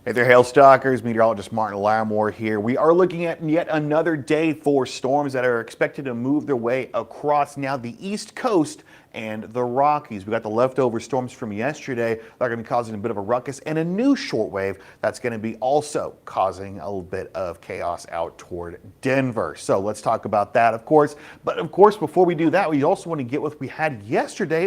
Hey there, Hail Stalkers. Meteorologist Martin Larimore here. We are looking at yet another day for storms that are expected to move their way across now the East Coast and the Rockies. We got the leftover storms from yesterday that are going to be causing a bit of a ruckus, and a new shortwave that's going to be also causing a little bit of chaos out toward Denver. So let's talk about that, of course. But of course, before we do that, we also want to get what we had yesterday.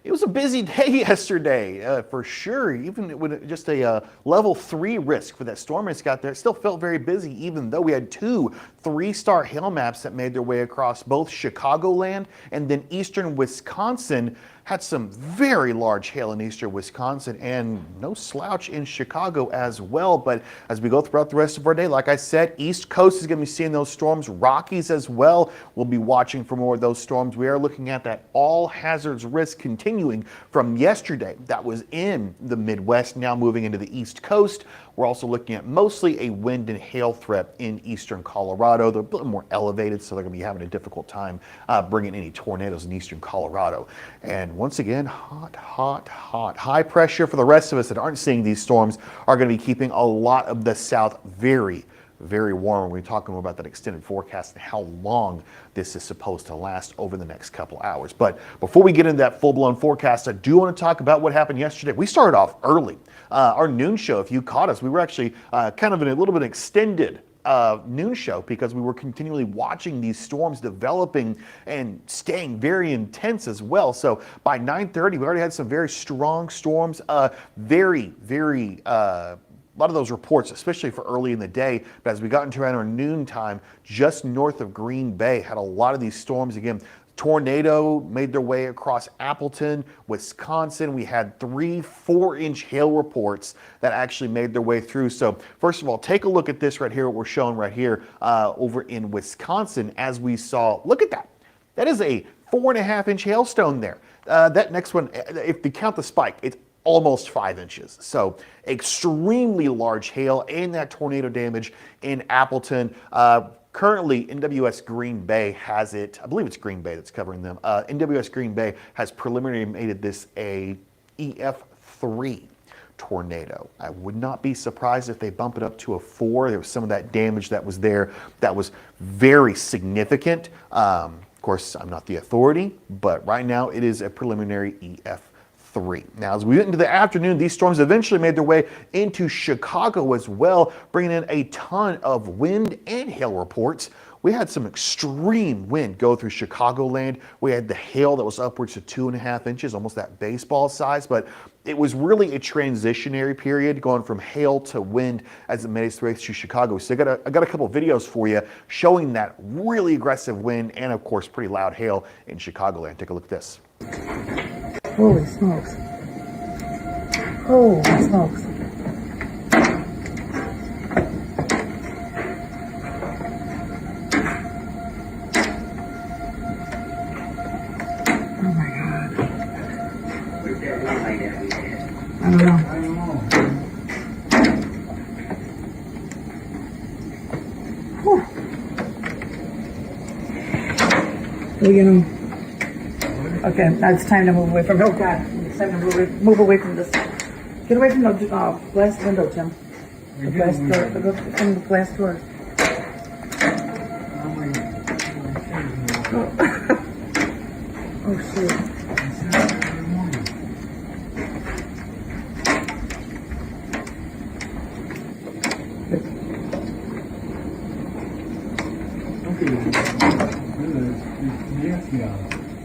It was a busy day yesterday, for sure. Even with just a level 3 risk for that storm risk out there, it still felt very busy, even though we had 2 3-star hail maps that made their way across both Chicagoland and then eastern Wisconsin. Had some very large hail in eastern Wisconsin and no slouch in Chicago as well. But as we go throughout the rest of our day, like I said, East Coast is going to be seeing those storms. Rockies as well. We'll be watching for more of those storms. We are looking at that all hazards risk continuing from yesterday. That was in the Midwest, now moving into the East Coast. We're also looking at mostly a wind and hail threat in eastern Colorado. They're a bit more elevated, so they're going to be having a difficult time bringing any tornadoes in eastern Colorado. And once again, hot, hot, hot. High pressure for the rest of us that aren't seeing these storms are going to be keeping a lot of the south very warm. We're talking about that extended forecast and how long this is supposed to last over the next couple hours. But before we get into that full-blown forecast, I do want to talk about what happened yesterday. We started off early. Our noon show, if you caught us, we were actually kind of in a little bit extended noon show because we were continually watching these storms developing and staying very intense as well. So by 9:30, we already had some very strong storms, a lot of those reports, especially for early in the day, but as we got into around our noon time, just north of Green Bay, had a lot of these storms again. Tornado made their way across Appleton, Wisconsin. We had 3 4-inch hail reports that actually made their way through. So first of all, take a look at this right here, what we're showing right here over in Wisconsin as we saw. Look at that. That is a 4.5-inch hailstone there. That next one, if you count the spike, it's almost 5 inches. So extremely large hail and that tornado damage in Appleton. Currently, NWS Green Bay has it, I believe it's Green Bay that's covering them. NWS Green Bay has preliminarily made this a EF3 tornado. I would not be surprised if they bump it up to a 4. There was some of that damage that was there that was very significant. Of course, I'm not the authority, but right now it is a preliminary EF3. Now, as we went into the afternoon, these storms eventually made their way into Chicago as well, bringing in a ton of wind and hail reports. We had some extreme wind go through Chicagoland. We had the hail that was upwards of 2.5 inches, almost that baseball size, but it was really a transitionary period going from hail to wind as it made its way through Chicago. So I got a couple of videos for you showing that really aggressive wind and, of course, pretty loud hail in Chicagoland. Take a look at this. Holy smokes. Holy smokes. Oh my God. I don't know. Whew. We're gonna. Okay, now it's time to move away from. Oh God, it's time to move away from this. Get away from the glass window, Tim. The glass door. From the glass door. Oh shoot.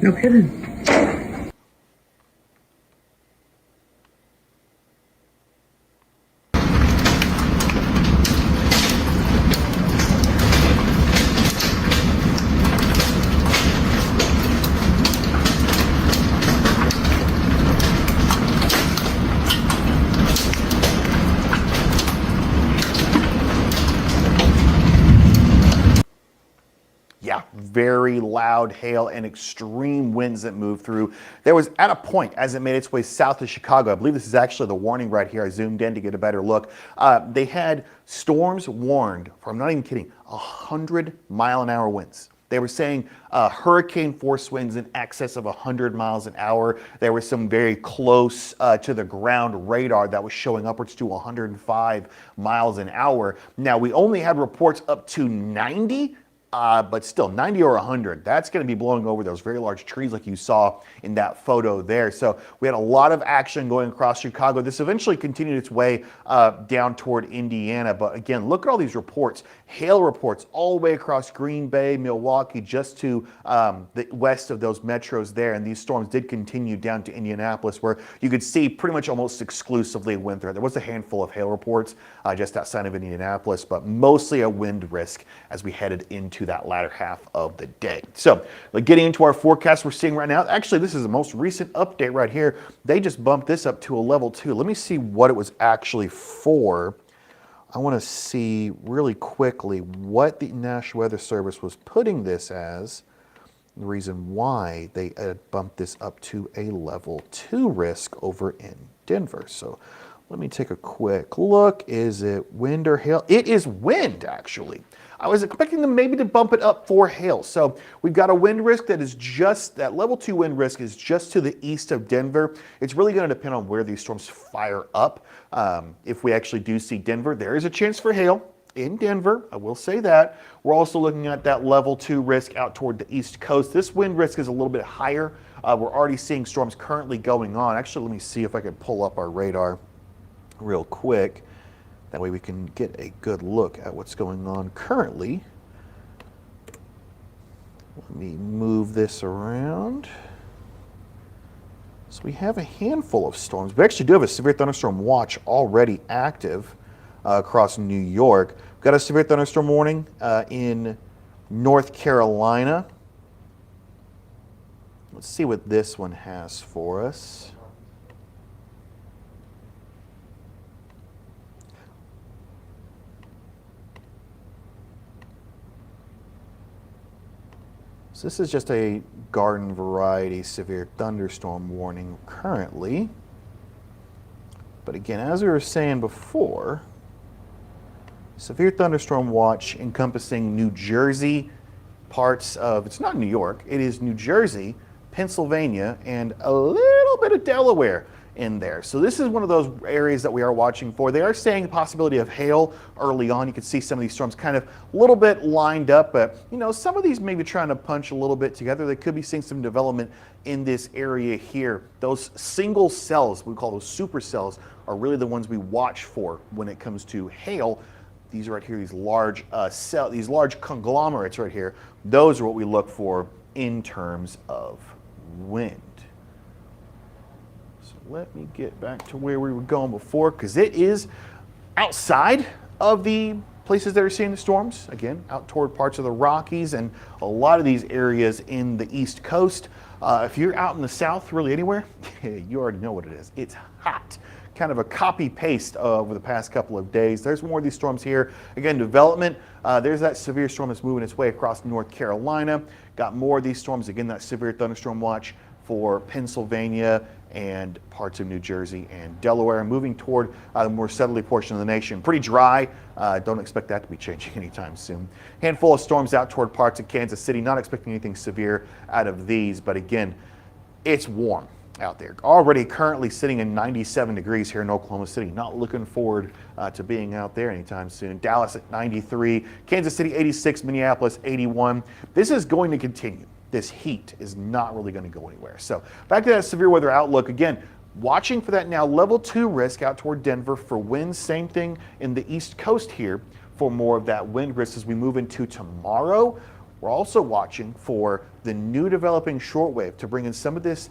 No kidding. Yeah, very loud hail and extreme winds that moved through. There was at a point as it made its way south of Chicago, I believe this is actually the warning right here. I zoomed in to get a better look. They had storms warned for, I'm not even kidding, 100-mile-an-hour winds. They were saying hurricane force winds in excess of 100 miles an hour. There was some very close to the ground radar that was showing upwards to 105 miles an hour. Now, we only had reports up to 90. But still, 90 or 100, that's going to be blowing over those very large trees like you saw in that photo there. So we had a lot of action going across Chicago. This eventually continued its way down toward Indiana. But again, look at all these reports, hail reports all the way across Green Bay, Milwaukee, just to the west of those metros there. And these storms did continue down to Indianapolis, where you could see pretty much almost exclusively wind threat. There was a handful of hail reports just outside of Indianapolis, but mostly a wind risk as we headed into that latter half of the day. So getting into our forecast we're seeing right now, actually this is the most recent update right here. They just bumped this up to a level 2. Let me see what it was actually for. I want to see really quickly what the National Weather Service was putting this as, the reason why they bumped this up to a level 2 risk over in Denver. So let me take a quick look. Is it wind or hail? It is wind, actually. I was expecting them maybe to bump it up for hail. So we've got a wind risk that is just, that level 2 wind risk is just to the east of Denver. It's really going to depend on where these storms fire up. If we actually do see Denver, there is a chance for hail in Denver. I will say that. We're also looking at that level 2 risk out toward the east coast. This wind risk is a little bit higher. We're already seeing storms currently going on. Actually, let me see if I can pull up our radar real quick. That way we can get a good look at what's going on currently. Let me move this around. So we have a handful of storms. We actually do have a severe thunderstorm watch already active across New York. We've got a severe thunderstorm warning in North Carolina. Let's see what this one has for us. So this is just a garden variety severe thunderstorm warning currently. But again, as we were saying before, severe thunderstorm watch encompassing New Jersey, parts of, it's not New York, it is New Jersey, Pennsylvania, and a little bit of Delaware in there. So this is one of those areas that we are watching for. They are saying the possibility of hail early on. You can see some of these storms kind of a little bit lined up, but you know, some of these may be trying to punch a little bit together. They could be seeing some development in this area here. Those single cells, we call those supercells, are really the ones we watch for when it comes to hail. These are right here, these large these large conglomerates right here. Those are what we look for in terms of wind. Let me get back to where we were going before, because it is outside of the places that are seeing the storms. Again, out toward parts of the Rockies and a lot of these areas in the East Coast. If you're out in the South, really anywhere, you already know what it is. It's hot. Kind of a copy-paste over the past couple of days. There's more of these storms here. Again, development. There's that severe storm that's moving its way across North Carolina. Got more of these storms. Again, that severe thunderstorm watch for Pennsylvania and parts of New Jersey and Delaware, moving toward the more southerly portion of the nation. Pretty dry. Don't expect that to be changing anytime soon. Handful of storms out toward parts of Kansas City. Not expecting anything severe out of these, but again, it's warm out there. Already currently sitting in 97 degrees here in Oklahoma City. Not looking forward to being out there anytime soon. Dallas at 93, Kansas City 86, Minneapolis 81. This is going to continue. This heat is not really going to go anywhere. So back to that severe weather outlook. Again, watching for that now level 2 risk out toward Denver for winds. Same thing in the East Coast here for more of that wind risk as we move into tomorrow. We're also watching for the new developing shortwave to bring in some of this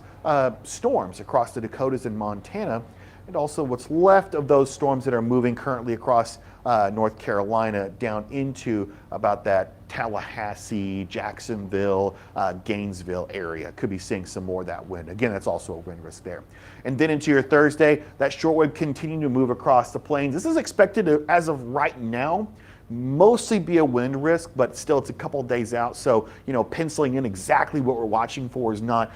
storms across the Dakotas and Montana, and also what's left of those storms that are moving currently across North Carolina down into about that Tallahassee, Jacksonville, Gainesville area. Could be seeing some more of that wind. Again, that's also a wind risk there. And then into your Thursday, that shortwave continuing to move across the plains. This is expected to, as of right now, mostly be a wind risk, but still it's a couple of days out. So, penciling in exactly what we're watching for is not,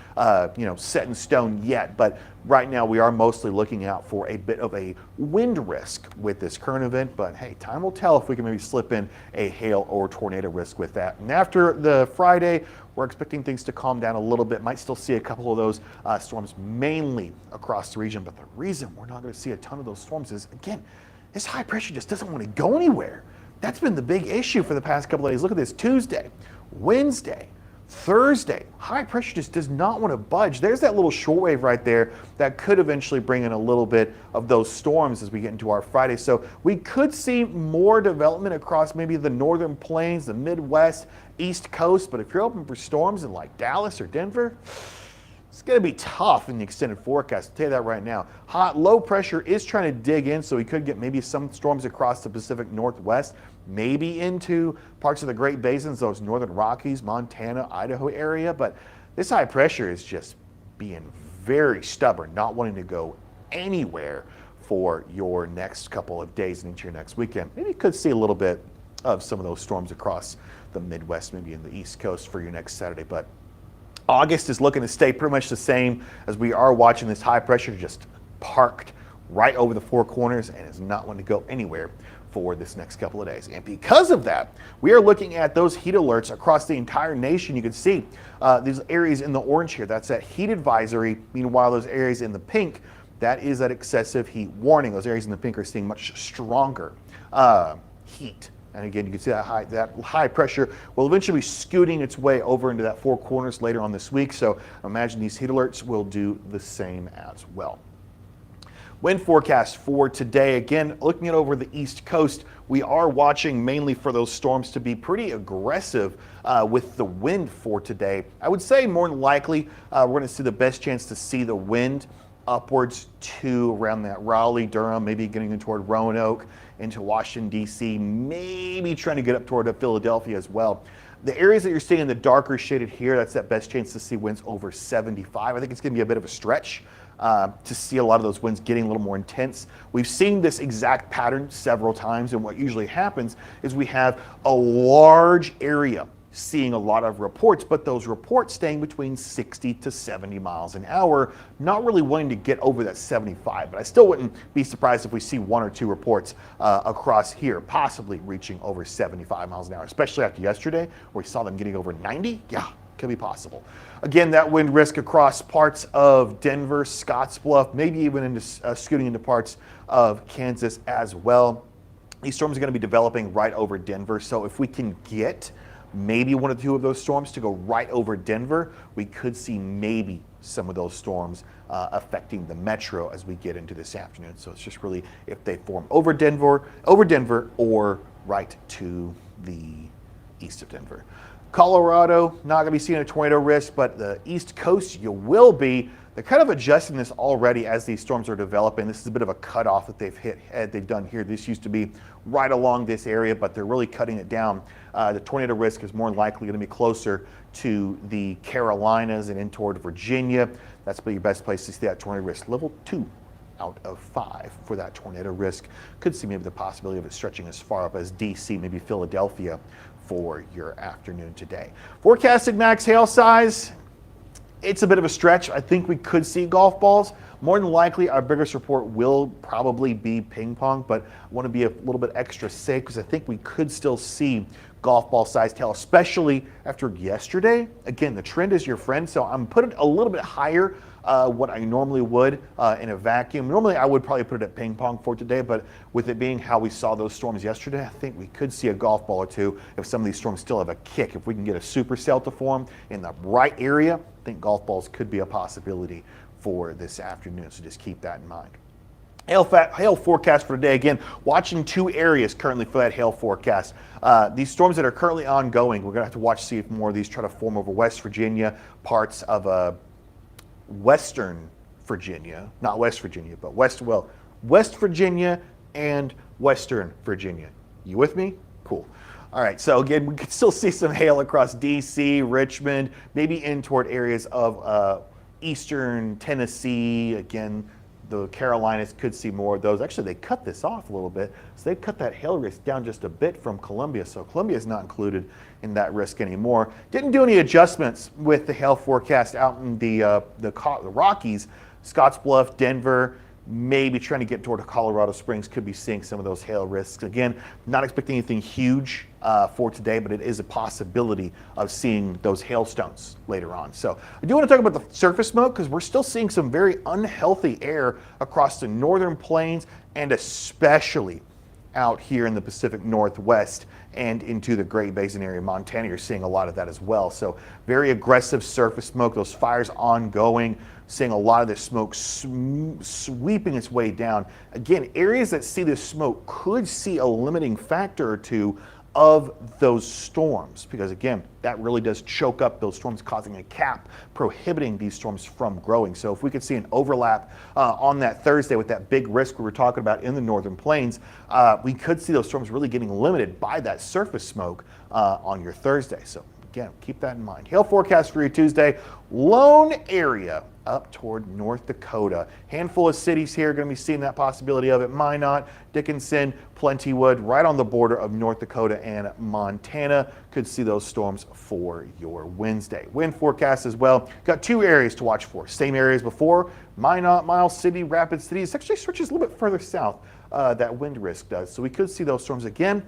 set in stone yet. But right now we are mostly looking out for a bit of a wind risk with this current event. But hey, time will tell if we can maybe slip in a hail or tornado risk with that. And after the Friday, we're expecting things to calm down a little bit. Might still see a couple of those storms mainly across the region. But the reason we're not going to see a ton of those storms is, again, this high pressure just doesn't want to go anywhere. That's been the big issue for the past couple of days. Look at this, Tuesday, Wednesday, Thursday. High pressure just does not want to budge. There's that little shortwave right there that could eventually bring in a little bit of those storms as we get into our Friday. So we could see more development across maybe the northern plains, the Midwest, East Coast. But if you're open for storms in like Dallas or Denver, it's going to be tough in the extended forecast. I'll tell you that right now. Low pressure is trying to dig in, so we could get maybe some storms across the Pacific Northwest, maybe into parts of the Great Basins, those northern Rockies, Montana, Idaho area. But this high pressure is just being very stubborn, not wanting to go anywhere for your next couple of days and into your next weekend. Maybe you could see a little bit of some of those storms across the Midwest, maybe in the East Coast for your next Saturday. But August is looking to stay pretty much the same as we are watching this high pressure just parked right over the four corners and is not wanting to go anywhere for this next couple of days. And because of that, we are looking at those heat alerts across the entire nation. You can see these areas in the orange here. That's that heat advisory. Meanwhile, those areas in the pink, that is that excessive heat warning. Those areas in the pink are seeing much stronger heat. And again, you can see that high pressure will eventually be scooting its way over into that four corners later on this week. So imagine these heat alerts will do the same as well. Wind forecast for today, again, looking at over the East Coast, we are watching mainly for those storms to be pretty aggressive with the wind for today. I would say more than likely we're going to see the best chance to see the wind upwards to around that Raleigh, Durham, maybe getting in toward Roanoke, into Washington, D.C., maybe trying to get up toward Philadelphia as well. The areas that you're seeing in the darker shaded here, that's that best chance to see winds over 75. I think it's going to be a bit of a stretch to see a lot of those winds getting a little more intense. We've seen this exact pattern several times, and what usually happens is we have a large area seeing a lot of reports, but those reports staying between 60 to 70 miles an hour, not really wanting to get over that 75. But I still wouldn't be surprised if we see one or two reports across here, possibly reaching over 75 miles an hour, especially after yesterday, where we saw them getting over 90. Yeah, could be possible. Again, that wind risk across parts of Denver, Scottsbluff, maybe even into scooting into parts of Kansas as well. These storms are going to be developing right over Denver, so if we can get maybe one or two of those storms to go right over Denver, we could see maybe some of those storms affecting the metro as we get into this afternoon. So it's just really if they form over Denver, or right to the east of Denver. Colorado, not going to be seeing a tornado risk, but the East Coast, you will be. They're kind of adjusting this already as these storms are developing. This is a bit of a cutoff that they've done here. This used to be right along this area, but they're really cutting it down. The tornado risk is more likely going to be closer to the Carolinas and in toward Virginia. That's your best place to see that tornado risk. Level 2 out of 5 for that tornado risk. Could see maybe the possibility of it stretching as far up as D.C., maybe Philadelphia for your afternoon today. Forecasted max hail size, it's a bit of a stretch. I think we could see golf balls. More than likely, our biggest report will probably be ping pong, but I want to be a little bit extra safe because I think we could still see golf ball sized hail, especially after yesterday. Again, the trend is your friend, so I'm putting a little bit higher what I normally would in a vacuum. Normally, I would probably put it at ping pong for today, but with it being how we saw those storms yesterday, I think we could see a golf ball or two if some of these storms still have a kick. If we can get a supercell to form in the right area, I think golf balls could be a possibility for this afternoon, so just keep that in mind. Hail forecast for today. Again, watching two areas currently for that hail forecast. These storms that are currently ongoing, we're going to have to watch to see if more of these try to form over West Virginia, parts of Western Virginia, not West Virginia, but West Virginia and Western Virginia. You with me? Cool. All right, so again, we could still see some hail across D.C., Richmond, maybe in toward areas of eastern Tennessee, again, The Carolinas could see more of those. Actually, they cut this off a little bit. So they cut that hail risk down just a bit from Columbia. So Columbia is not included in that risk anymore. Didn't do any adjustments with the hail forecast out in the Rockies. Scottsbluff, Denver, maybe trying to get toward Colorado Springs, could be seeing some of those hail risks. Again, not expecting anything huge for today, but it is a possibility of seeing those hailstones later on. So I do want to talk about the surface smoke because we're still seeing some very unhealthy air across the northern plains and especially out here in the Pacific Northwest and into the Great Basin area. Montana, you're seeing a lot of that as well. So very aggressive surface smoke, those fires ongoing, seeing a lot of this smoke sweeping its way down. Again, areas that see this smoke could see a limiting factor or two of those storms, because again, that really does choke up those storms, causing a cap, prohibiting these storms from growing. So if we could see an overlap on that Thursday with that big risk we were talking about in the northern plains, we could see those storms really getting limited by that surface smoke on your Thursday. So again, keep that in mind. Hail forecast for your Tuesday, lone area up toward North Dakota. Handful of cities here going to be seeing that possibility of it. Minot, Dickinson, Plentywood, right on the border of North Dakota and Montana. Could see those storms for your Wednesday. Wind forecast as well. Got two areas to watch for. Same areas before. Minot, Miles City, Rapid City. It actually stretches a little bit further south, that wind risk does. So we could see those storms again.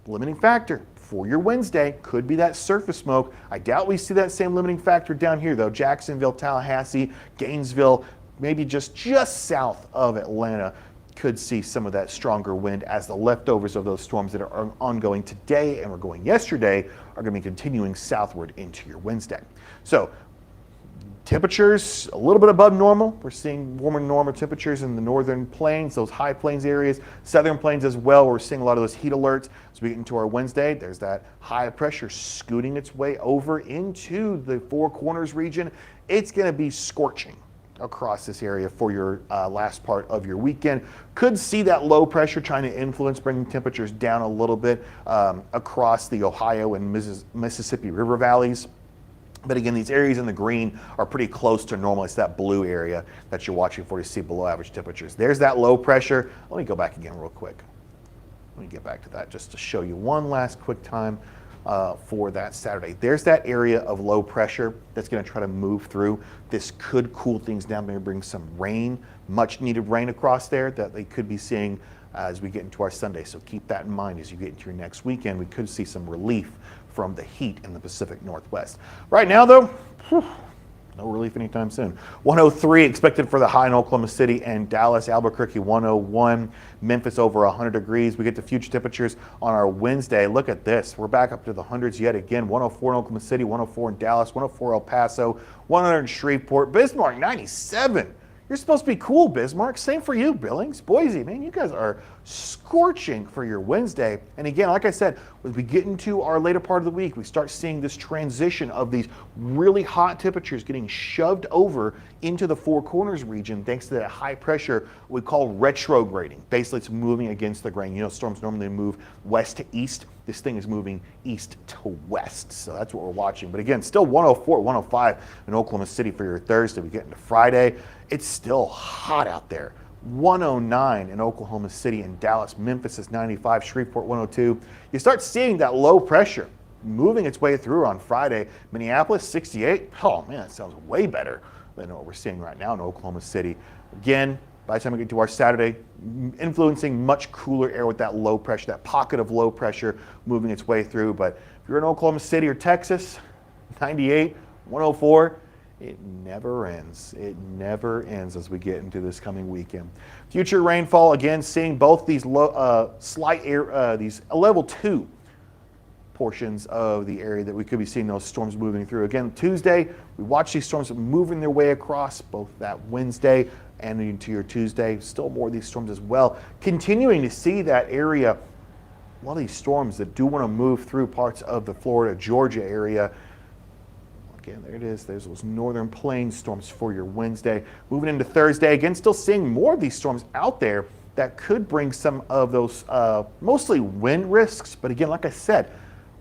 Limiting factor for your Wednesday could be that surface smoke. I doubt we see that same limiting factor down here though. Jacksonville, Tallahassee, Gainesville, maybe just south of Atlanta could see some of that stronger wind as the leftovers of those storms that are ongoing today and were going yesterday are going to be continuing southward into your Wednesday. So temperatures a little bit above normal. We're seeing warmer than normal temperatures in the northern plains, those high plains areas, southern plains as well. We're seeing a lot of those heat alerts. As we get into our Wednesday, there's that high pressure scooting its way over into the Four Corners region. It's going to be scorching across this area for your last part of your weekend. Could see that low pressure trying to influence bringing temperatures down a little bit across the Ohio and Mississippi River valleys. But again, these areas in the green are pretty close to normal. It's that blue area that you're watching for to see below average temperatures. There's that low pressure. Let me go back again real quick. Let me get back to that just to show you one last quick time for that Saturday. There's that area of low pressure that's going to try to move through. This could cool things down, maybe bring some rain, much needed rain across there that they could be seeing as we get into our Sunday. So keep that in mind as you get into your next weekend. We could see some relief from the heat in the Pacific Northwest. Right now though, no relief anytime soon. 103 expected for the high in Oklahoma City and Dallas. Albuquerque 101. Memphis over 100 degrees. We get to future temperatures on our Wednesday. Look at this. We're back up to the hundreds yet again. 104 in Oklahoma City, 104 in Dallas, 104 El Paso, 100 in Shreveport. Bismarck 97. You're supposed to be cool, Bismarck. Same for you, Billings. Boise, man, you guys are scorching for your Wednesday. And again, like I said, as we get into our later part of the week, we start seeing this transition of these really hot temperatures getting shoved over into the Four Corners region thanks to that high pressure we call retrograding. Basically, it's moving against the grain. You know, storms normally move west to east. This thing is moving east to west. So that's what we're watching. But again, still 104, 105 in Oklahoma City for your Thursday. We get into Friday. It's still hot out there. 109 in Oklahoma City and Dallas. Memphis is 95, Shreveport 102. You start seeing that low pressure moving its way through on Friday. Minneapolis 68. Oh man, that sounds way better than what we're seeing right now in Oklahoma City. Again, by the time we get to our Saturday, influencing much cooler air with that low pressure, that pocket of low pressure moving its way through. But if you're in Oklahoma City or Texas, 98, 104, it never ends. It never ends as we get into this coming weekend. Future rainfall, again, seeing both these slight air, these level 2 portions of the area that we could be seeing those storms moving through. Again, Tuesday, we watch these storms moving their way across both that Wednesday and into your Tuesday. Still more of these storms as well. Continuing to see that area, a lot of these storms that do want to move through parts of the Florida, Georgia area. Again, there it is. There's those northern plains storms for your Wednesday. Moving into Thursday, again, still seeing more of these storms out there that could bring some of those mostly wind risks. But again, like I said,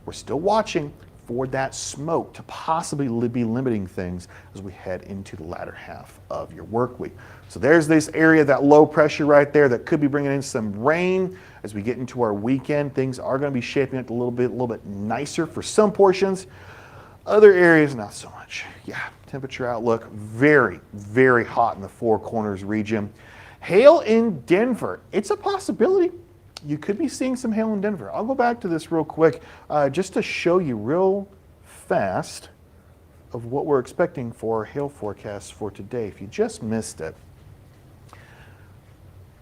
we're still watching for that smoke to possibly be limiting things as we head into the latter half of your work week. So there's this area, that low pressure right there that could be bringing in some rain as we get into our weekend. Things are going to be shaping up a little bit nicer for some portions. Other areas, not so much. Yeah, temperature outlook, very, very hot in the Four Corners region. Hail in Denver, it's a possibility. You could be seeing some hail in Denver. I'll go back to this real quick just to show you real fast of what we're expecting for our hail forecast for today, if you just missed it.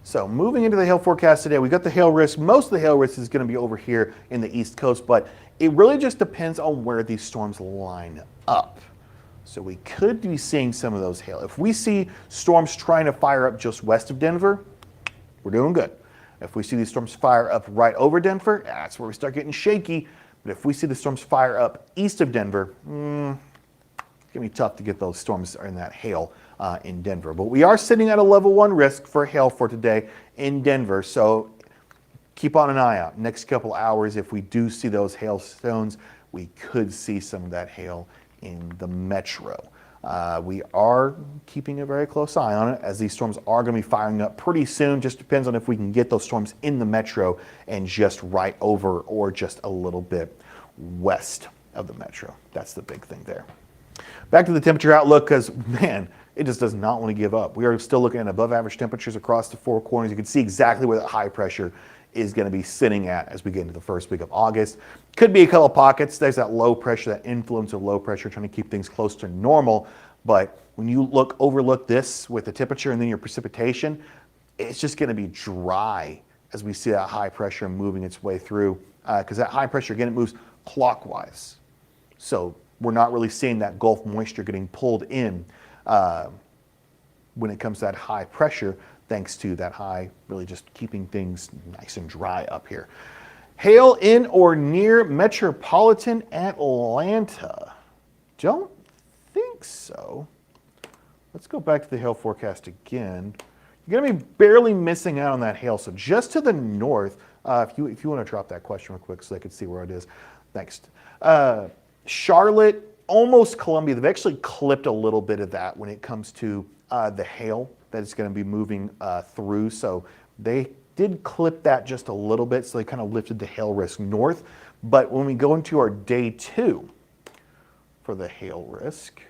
So moving into the hail forecast today, we got the hail risk. Most of the hail risk is going to be over here in the East Coast, but it really just depends on where these storms line up. So we could be seeing some of those hail. If we see storms trying to fire up just west of Denver, we're doing good. If we see these storms fire up right over Denver, that's where we start getting shaky. But if we see the storms fire up east of Denver, it's going to be tough to get those storms in that hail in Denver. But we are sitting at a level 1 risk for hail for today in Denver. So keep on an eye out. Next couple hours, if we do see those hailstones, we could see some of that hail in the metro. We are keeping a very close eye on it as these storms are going to be firing up pretty soon. Just depends on if we can get those storms in the metro and just right over or just a little bit west of the metro. That's the big thing there. Back to the temperature outlook, because man, it just does not want to give up. We are still looking at above average temperatures across the Four Corners. You can see exactly where that high pressure is going to be sitting at as we get into the first week of August. Could be a couple pockets. There's that low pressure, that influence of low pressure, trying to keep things close to normal. But when you overlook this with the temperature and then your precipitation, it's just going to be dry as we see that high pressure moving its way through. Because that high pressure, again, it moves clockwise. So we're not really seeing that Gulf moisture getting pulled in when it comes to that high pressure, thanks to that high really just keeping things nice and dry up here. Hail in or near metropolitan Atlanta. Don't think so. Let's go back to the hail forecast again. You're going to be barely missing out on that hail. So just to the north, if you want to drop that question real quick so they can see where it is. Next. Charlotte, almost Columbia. They've actually clipped a little bit of that when it comes to the hail that is going to be moving through. So they did clip that just a little bit. So they kind of lifted the hail risk north. But when we go into our day 2 for the hail risk,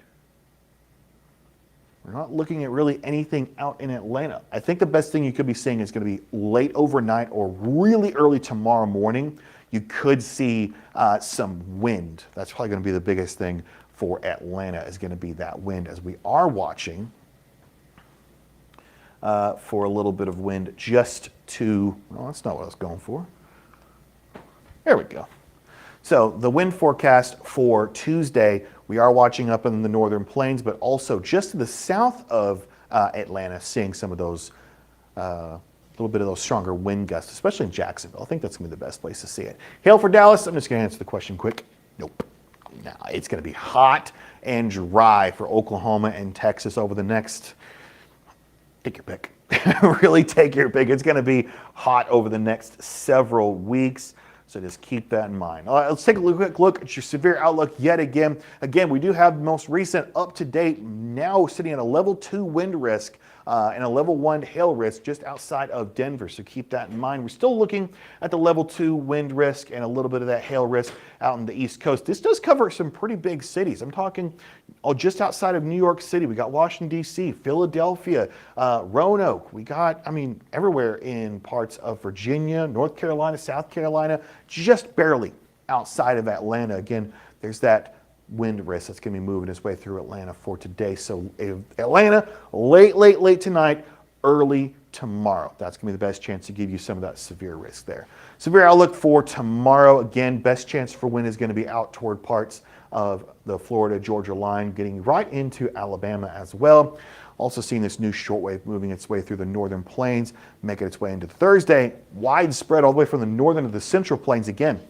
we're not looking at really anything out in Atlanta. I think the best thing you could be seeing is going to be late overnight or really early tomorrow morning. You could see some wind. That's probably going to be the biggest thing for Atlanta, is going to be that wind, as we are watching for a little bit of wind just to, well, that's not what I was going for. There we go. So the wind forecast for Tuesday, we are watching up in the northern plains, but also just to the south of Atlanta, seeing some of those, a little bit of those stronger wind gusts, especially in Jacksonville. I think that's going to be the best place to see it. Hail for Dallas. I'm just going to answer the question quick. Nope. No, it's going to be hot and dry for Oklahoma and Texas over the next, take your pick. Really take your pick. It's going to be hot over the next several weeks. So just keep that in mind. All right, let's take a quick look at your severe outlook yet again. Again, we do have the most recent up-to-date, now sitting at a level 2 wind risk and a level 1 hail risk just outside of Denver. So keep that in mind. We're still looking at the level 2 wind risk and a little bit of that hail risk out in the East Coast. This does cover some pretty big cities. I'm talking just outside of New York City. We got Washington, D.C., Philadelphia, Roanoke. We got, everywhere in parts of Virginia, North Carolina, South Carolina, just barely outside of Atlanta. Again, there's that wind risk that's going to be moving its way through Atlanta for today. So Atlanta, late tonight, early tomorrow. That's going to be the best chance to give you some of that severe risk there. Severe outlook for tomorrow. Again, best chance for wind is going to be out toward parts of the Florida-Georgia line, getting right into Alabama as well. Also seeing this new shortwave moving its way through the northern plains, making its way into Thursday. Widespread all the way from the northern to the central plains. Again,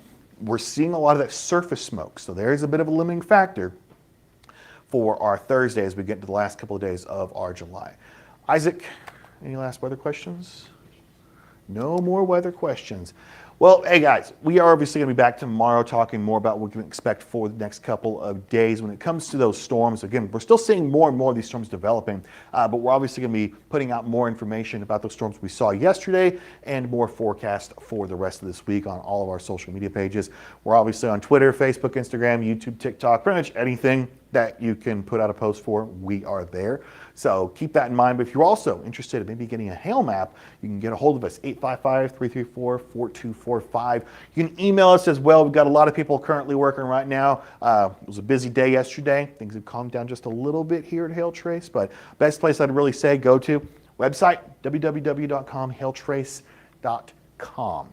we're seeing a lot of that surface smoke. So there is a bit of a limiting factor for our Thursday as we get into the last couple of days of our July. Isaac, any last weather questions? No more weather questions. Well, hey guys, we are obviously going to be back tomorrow talking more about what we can expect for the next couple of days when it comes to those storms. Again, we're still seeing more and more of these storms developing, but we're obviously going to be putting out more information about those storms we saw yesterday and more forecast for the rest of this week on all of our social media pages. We're obviously on Twitter, Facebook, Instagram, YouTube, TikTok, pretty much anything that you can put out a post for, we are there. So keep that in mind. But if you're also interested in maybe getting a hail map, you can get a hold of us, 855-334-4245. You can email us as well. We've got a lot of people currently working right now. It was a busy day yesterday. Things have calmed down just a little bit here at HailTrace, but best place I'd really say go to, website, www.com, HailTrace.com.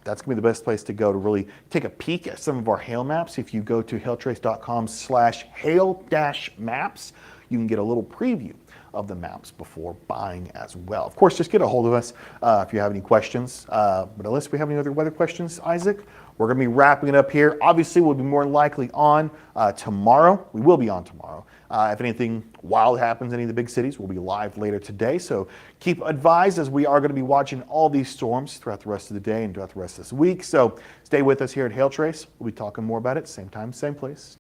That's going to be the best place to go to really take a peek at some of our hail maps. If you go to hailtrace.com/hail-maps, you can get a little preview of the maps before buying as well. Of course, just get a hold of us if you have any questions. But unless we have any other weather questions, Isaac, we're going to be wrapping it up here. Obviously, we'll be more likely on tomorrow. We will be on tomorrow. If anything wild happens in any of the big cities, we'll be live later today. So keep advised, as we are going to be watching all these storms throughout the rest of the day and throughout the rest of this week. So stay with us here at HailTrace. We'll be talking more about it, same time, same place.